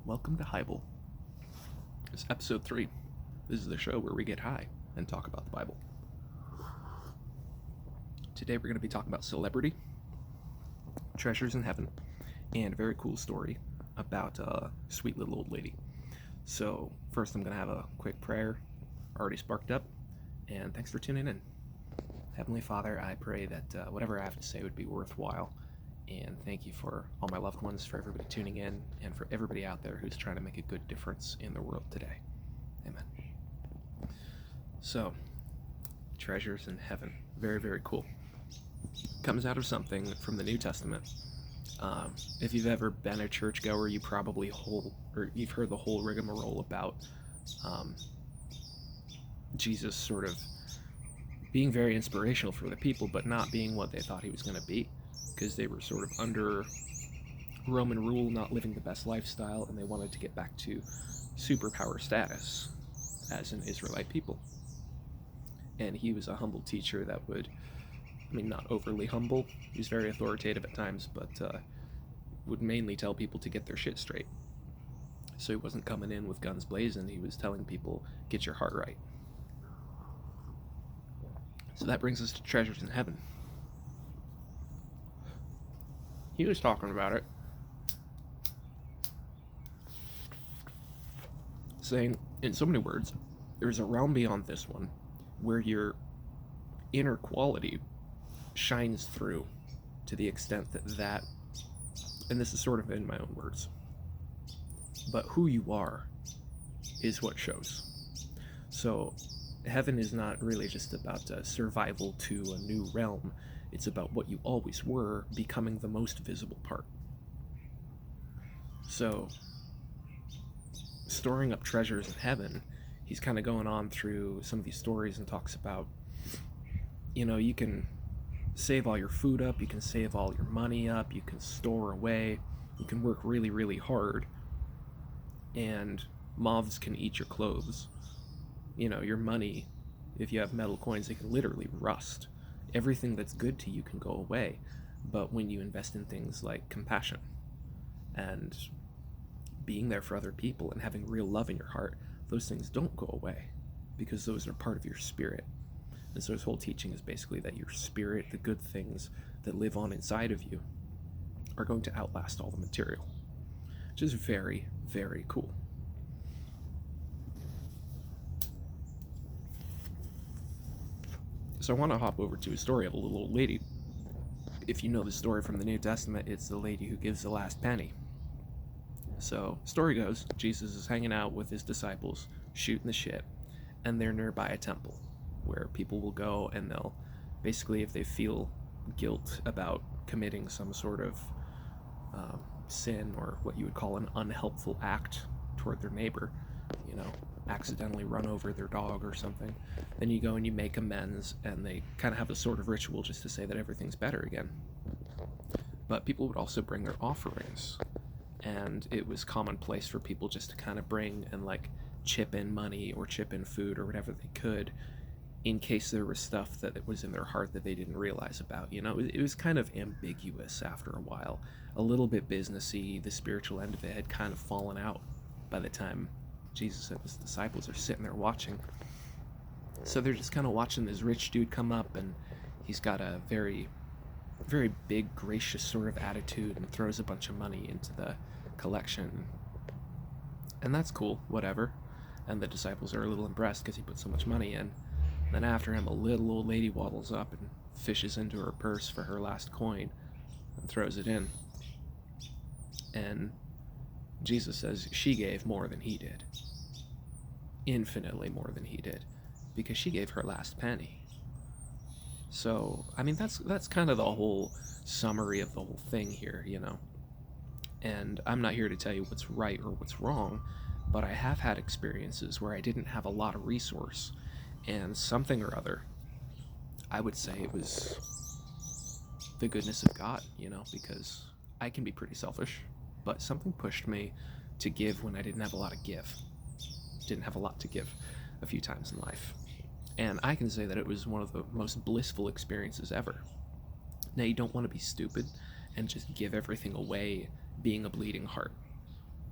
Welcome to HIGHBLE. It's episode 3. This is the show where we get high and talk about the Bible. Today we're going to be talking about celebrity, treasures in heaven, and a very cool story about a sweet little old lady. So first I'm going to have a quick prayer already sparked up, and thanks for tuning in. Heavenly Father, I pray that whatever I have to say would be worthwhile. And thank you for all my loved ones, for everybody tuning in, and for everybody out there who's trying to make a good difference in the world today. Amen. So, treasures in heaven. Very, very cool. Comes out of something from the New Testament. If you've ever been a churchgoer, you've heard the whole rigmarole about Jesus sort of being very inspirational for the people, but not being what they thought he was going to be. Because they were sort of under Roman rule, not living the best lifestyle, and they wanted to get back to superpower status as an Israelite people. And he was a humble teacher that not overly humble. He was very authoritative at times, but would mainly tell people to get their shit straight. So he wasn't coming in with guns blazing. He was telling people, get your heart right. So that brings us to treasures in heaven. He was talking about it, saying, in so many words, there's a realm beyond this one where your inner quality shines through to the extent that, and this is sort of in my own words, but who you are is what shows. So heaven is not really just about survival to a new realm. It's about what you always were becoming the most visible part. So, storing up treasures in heaven, he's kind of going on through some of these stories and talks about, you can save all your food up, you can save all your money up, you can store away, you can work really, really hard, and moths can eat your clothes. Your money, if you have metal coins, they can literally rust. Everything that's good to you can go away, but when you invest in things like compassion and being there for other people and having real love in your heart, those things don't go away because those are part of your spirit. And so his whole teaching is basically that your spirit, the good things that live on inside of you, are going to outlast all the material, which is very, very cool. So I want to hop over to a story of a little old lady. If you know the story from the New Testament, it's the lady who gives the last penny. So, story goes, Jesus is hanging out with his disciples, shooting the shit, and they're nearby a temple where people will go and they'll, basically, if they feel guilt about committing some sort of sin or what you would call an unhelpful act toward their neighbor, accidentally run over their dog or something, then you go and you make amends, and they kind of have a sort of ritual just to say that everything's better again. But people would also bring their offerings, and it was commonplace for people just to kind of bring and chip in money or chip in food or whatever they could in case there was stuff that was in their heart that they didn't realize about. It was kind of ambiguous after a while, a little bit businessy. The spiritual end of it had kind of fallen out by the time Jesus and his disciples are sitting there watching. So they're just kind of watching this rich dude come up, and he's got a very, very big, gracious sort of attitude and throws a bunch of money into the collection. And that's cool, whatever. And the disciples are a little impressed because he put so much money in. And then after him, a little old lady waddles up and fishes into her purse for her last coin and throws it in. And Jesus says she gave more than he did. Infinitely more than he did. Because she gave her last penny. So, that's kind of the whole summary of the whole thing here, And I'm not here to tell you what's right or what's wrong, but I have had experiences where I didn't have a lot of resource, and something or other, I would say it was the goodness of God, because I can be pretty selfish, but something pushed me to give when I didn't have a lot to give. Didn't have a lot to give a few times in life. And I can say that it was one of the most blissful experiences ever. Now, you don't want to be stupid and just give everything away being a bleeding heart.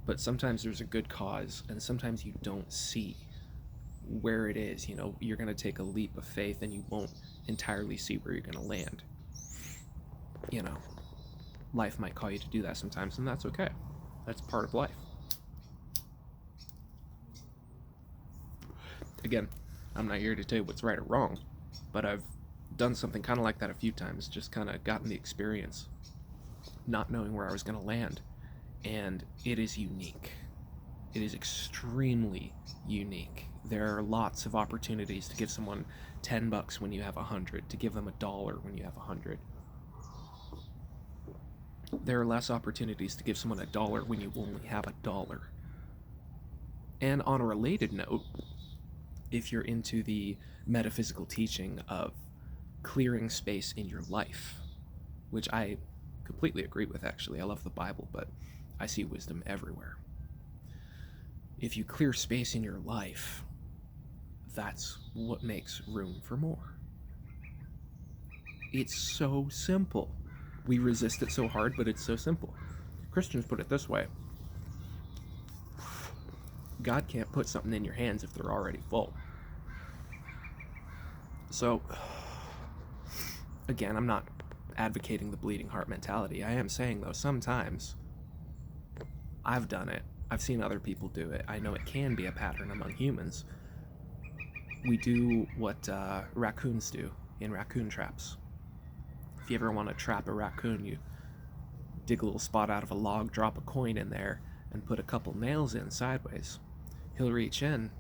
But sometimes there's a good cause, and sometimes you don't see where it is. You're going to take a leap of faith and you won't entirely see where you're going to land. You know, life might call you to do that sometimes, and that's okay. That's part of life. Again, I'm not here to tell you what's right or wrong, but I've done something kind of like that a few times, just kind of gotten the experience, not knowing where I was going to land. And it is unique. It is extremely unique. There are lots of opportunities to give someone $10 when you have 100, to give them $1 when you have 100. There are less opportunities to give someone $1 when you only have $1. And on a related note, if you're into the metaphysical teaching of clearing space in your life, which I completely agree with, actually. I love the Bible, but I see wisdom everywhere. If you clear space in your life, that's what makes room for more. It's so simple. We resist it so hard, but it's so simple. Christians put it this way: God can't put something in your hands if they're already full. So, again, I'm not advocating the bleeding heart mentality. I am saying, though, sometimes I've done it. I've seen other people do it. I know it can be a pattern among humans. We do what raccoons do in raccoon traps. If you ever want to trap a raccoon, you dig a little spot out of a log, drop a coin in there, and put a couple nails in sideways. He'll reach in,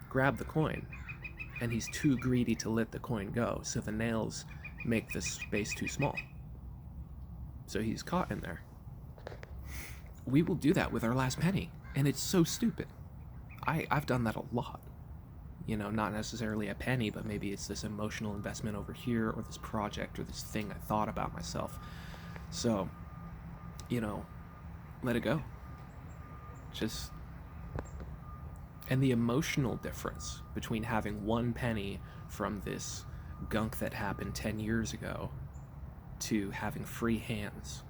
grab the coin, and he's too greedy to let the coin go, so the nails make the space too small. So he's caught in there. We will do that with our last penny, and it's so stupid. I've done that a lot. Not necessarily a penny, but maybe it's this emotional investment over here, or this project, or this thing I thought about myself. So, let it go. And the emotional difference between having one penny from this gunk that happened 10 years ago to having free hands,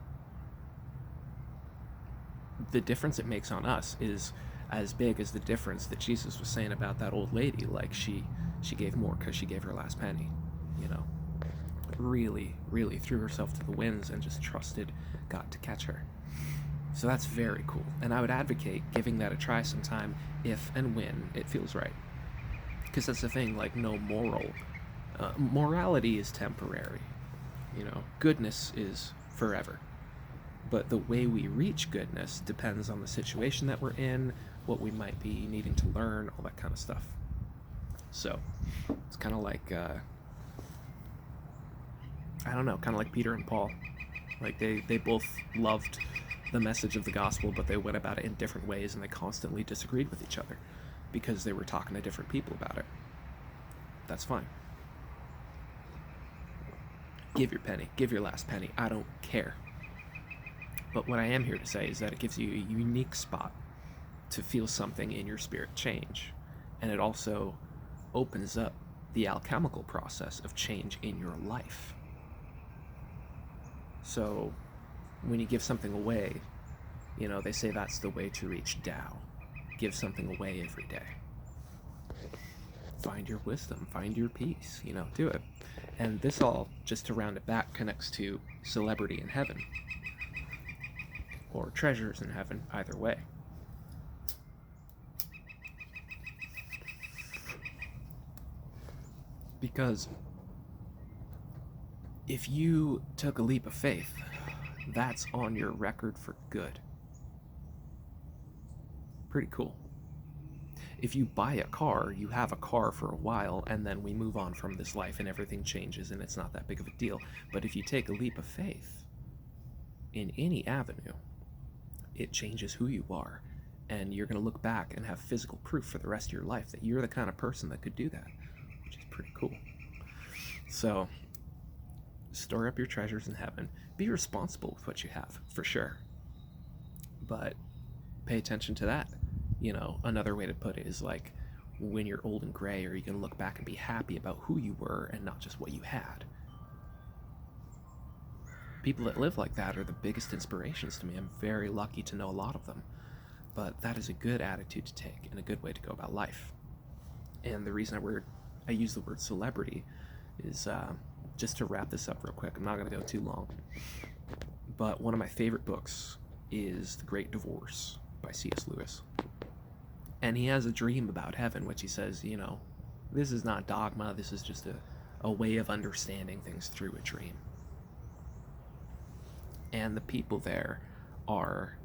the difference it makes on us is as big as the difference that Jesus was saying about that old lady. Like, she gave more because she gave her last penny. Really, really threw herself to the winds and just trusted God to catch her. So that's very cool, and I would advocate giving that a try sometime if and when it feels right. Because that's the thing, like, no morality is temporary. Goodness is forever. But the way we reach goodness depends on the situation that we're in, what we might be needing to learn, all that kind of stuff. So it's kind of like, kind of like Peter and Paul. Like, they both loved the message of the gospel, but they went about it in different ways, and they constantly disagreed with each other because they were talking to different people about it. That's fine. Give your penny. Give your last penny. I don't care. But what I am here to say is that it gives you a unique spot to feel something in your spirit change. And it also opens up the alchemical process of change in your life. So when you give something away, they say that's the way to reach Tao. Give something away every day. Find your wisdom, find your peace, do it. And this all, just to round it back, connects to celebrity in heaven, or treasures in heaven, either way. Because if you took a leap of faith, that's on your record for good. Pretty cool. If you buy a car, you have a car for a while, and then we move on from this life and everything changes and it's not that big of a deal. But if you take a leap of faith in any avenue, it changes who you are, and you're going to look back and have physical proof for the rest of your life that you're the kind of person that could do that, which is pretty cool. So, store up your treasures in heaven. Be responsible with what you have, for sure. But pay attention to that. Another way to put it is like, when you're old and gray, are you going to look back and be happy about who you were and not just what you had? People that live like that are the biggest inspirations to me. I'm very lucky to know a lot of them. But that is a good attitude to take and a good way to go about life. And the reason I use the word celebrity is just to wrap this up real quick. I'm not going to go too long. But one of my favorite books is The Great Divorce by C.S. Lewis. And he has a dream about heaven, which he says, this is not dogma, this is just a way of understanding things through a dream. And the people there are,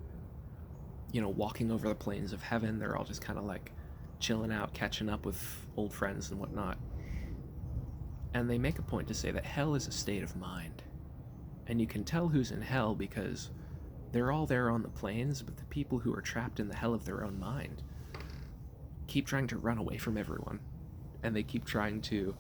walking over the plains of heaven. They're all just kind of like chilling out, catching up with old friends and whatnot. And they make a point to say that hell is a state of mind. And you can tell who's in hell because they're all there on the plains, but the people who are trapped in the hell of their own mind keep trying to run away from everyone. And they keep trying to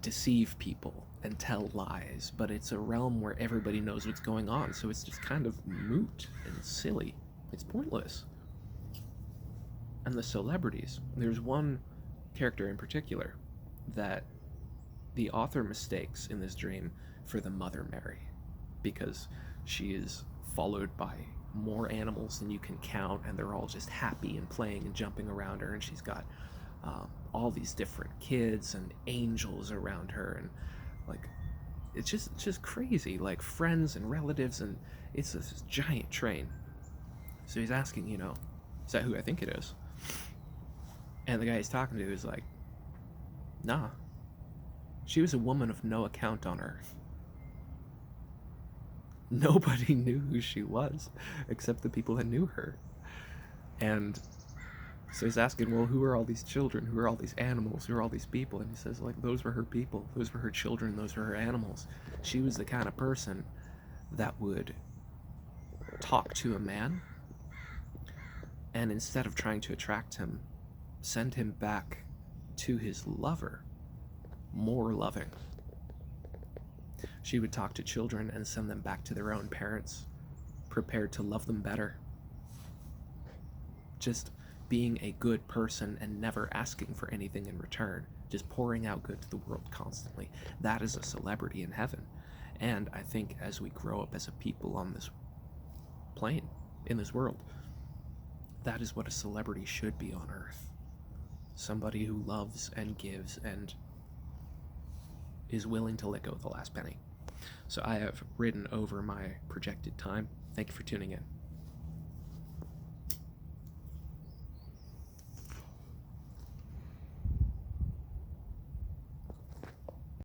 deceive people and tell lies, but it's a realm where everybody knows what's going on, so it's just kind of moot and silly. It's pointless. And the celebrities, there's one character in particular that the author mistakes in this dream for the Mother Mary, because she is followed by more animals than you can count, and they're all just happy and playing and jumping around her, and she's got all these different kids and angels around her, and like it's just crazy, like friends and relatives, and it's this giant train. So he's asking, is that who I think it is? And the guy he's talking to is like, nah, she was a woman of no account on earth. Nobody knew who she was except the people that knew her. And so he's asking, well, who are all these children? Who are all these animals? Who are all these people? And he says, like, those were her people. Those were her children. Those were her animals. She was the kind of person that would talk to a man, and instead of trying to attract him, send him back to his lover, more loving. She would talk to children and send them back to their own parents, prepared to love them better. Just being a good person and never asking for anything in return, just pouring out good to the world constantly. That is a celebrity in heaven. And I think as we grow up as a people on this plane, in this world, that is what a celebrity should be on earth. Somebody who loves and gives and is willing to let go of the last penny. So I have ridden over my projected time. Thank you for tuning in.